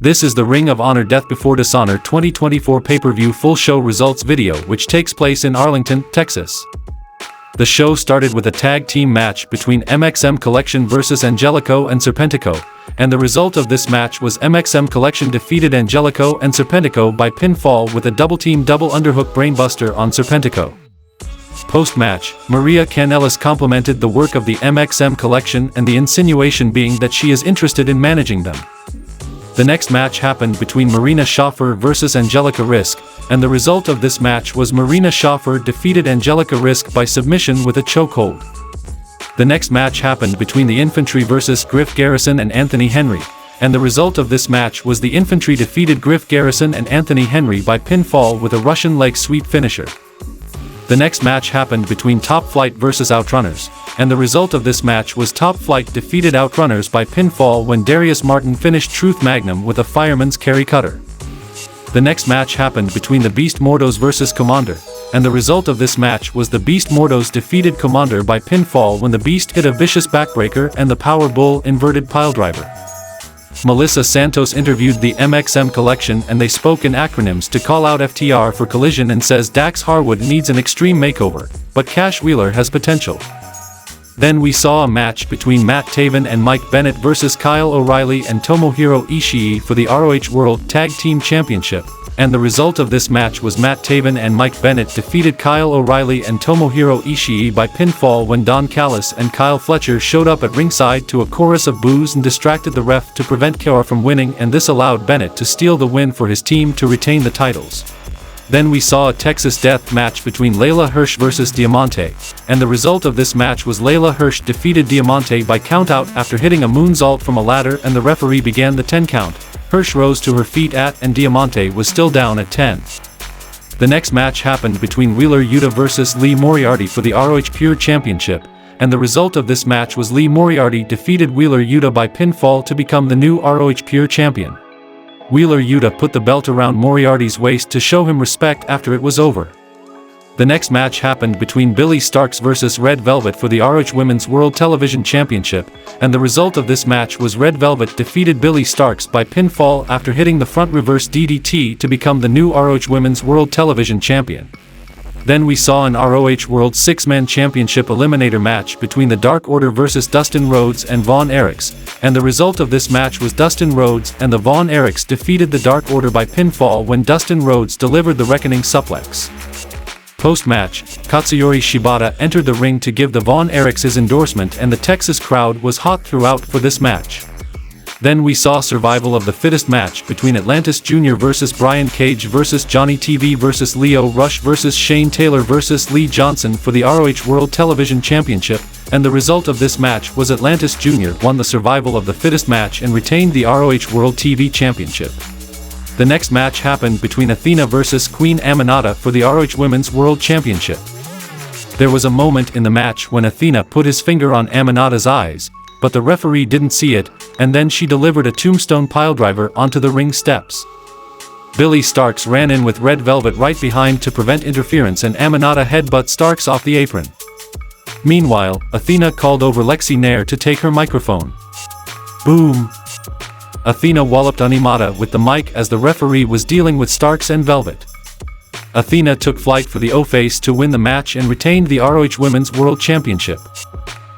This is the Ring of Honor Death-Before-Dishonor 2024 pay-per-view full show results video which takes place in Arlington, Texas. The show started with a tag team match between MXM Collection vs Angelico and Serpentico, and the result of this match was MXM Collection defeated Angelico and Serpentico by pinfall with a double-team double underhook brainbuster on Serpentico. Post-match, Maria Kanellis complimented the work of the MXM Collection and the insinuation being that she is interested in managing them. The next match happened between Marina Shafir vs Angelica Risk, and the result of this match was Marina Shafir defeated Angelica Risk by submission with a chokehold. The next match happened between the Infantry vs Griff Garrison and Anthony Henry, and the result of this match was the Infantry defeated Griff Garrison and Anthony Henry by pinfall with a Russian leg sweep finisher. The next match happened between Top Flight vs Outrunners, and the result of this match was Top Flight defeated Outrunners by pinfall when Darius Martin finished Truth Magnum with a fireman's carry cutter. The next match happened between the Beast Mordos vs Commander, and the result of this match was the Beast Mordos defeated Commander by pinfall when the Beast hit a vicious backbreaker and the Power Bull inverted piledriver. Melissa Santos interviewed the MXM Collection and they spoke in acronyms to call out FTR for Collision and says Dax Harwood needs an extreme makeover, but Cash Wheeler has potential. Then we saw a match between Matt Taven and Mike Bennett vs Kyle O'Reilly and Tomohiro Ishii for the ROH World Tag Team Championship, and the result of this match was Matt Taven and Mike Bennett defeated Kyle O'Reilly and Tomohiro Ishii by pinfall when Don Callis and Kyle Fletcher showed up at ringside to a chorus of boos and distracted the ref to prevent Kara from winning, and this allowed Bennett to steal the win for his team to retain the titles. Then we saw a Texas Death match between Layla Hirsch vs Diamante, and the result of this match was Layla Hirsch defeated Diamante by countout after hitting a moonsault from a ladder, and the referee began the 10 count. Hirsch rose to her feet and Diamante was still down at 10. The next match happened between Wheeler Yuta vs Lee Moriarty for the ROH Pure Championship, and the result of this match was Lee Moriarty defeated Wheeler Yuta by pinfall to become the new ROH Pure Champion. Wheeler Yuta put the belt around Moriarty's waist to show him respect after it was over. The next match happened between Billy Starks vs Red Velvet for the ROH Women's World Television Championship, and the result of this match was Red Velvet defeated Billy Starks by pinfall after hitting the front reverse DDT to become the new ROH Women's World Television Champion. Then we saw an ROH World 6-Man Championship Eliminator match between the Dark Order vs Dustin Rhodes and Von Erichs, and the result of this match was Dustin Rhodes and the Von Erichs defeated the Dark Order by pinfall when Dustin Rhodes delivered the Reckoning Suplex. Post-match, Katsuyori Shibata entered the ring to give the Von Erichs his endorsement, and the Texas crowd was hot throughout for this match. Then we saw Survival of the Fittest match between Atlantis Jr. vs Brian Cage vs Johnny TV vs Leo Rush vs Shane Taylor vs Lee Johnson for the ROH World Television Championship, and the result of this match was Atlantis Jr. won the Survival of the Fittest match and retained the ROH World TV Championship. The next match happened between Athena vs Queen Aminata for the ROH Women's World Championship. There was a moment in the match when Athena put his finger on Aminata's eyes, but the referee didn't see it, and then she delivered a tombstone piledriver onto the ring steps. Billy Starks ran in with Red Velvet right behind to prevent interference, and Aminata headbutt Starks off the apron. Meanwhile, Athena called over Lexi Nair to take her microphone. Boom! Athena walloped Aminata with the mic as the referee was dealing with Starks and Velvet. Athena took flight for the O-Face to win the match and retained the ROH Women's World Championship.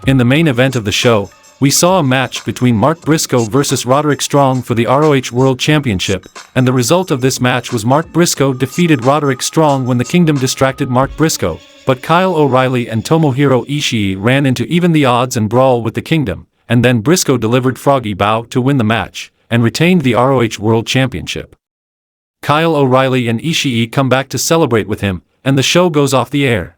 In the main event of the show, we saw a match between Mark Briscoe vs Roderick Strong for the ROH World Championship, and the result of this match was Mark Briscoe defeated Roderick Strong when the Kingdom distracted Mark Briscoe, but Kyle O'Reilly and Tomohiro Ishii ran in to even the odds and brawl with the Kingdom, and then Briscoe delivered Froggy Bow to win the match, and retained the ROH World Championship. Kyle O'Reilly and Ishii come back to celebrate with him, and the show goes off the air.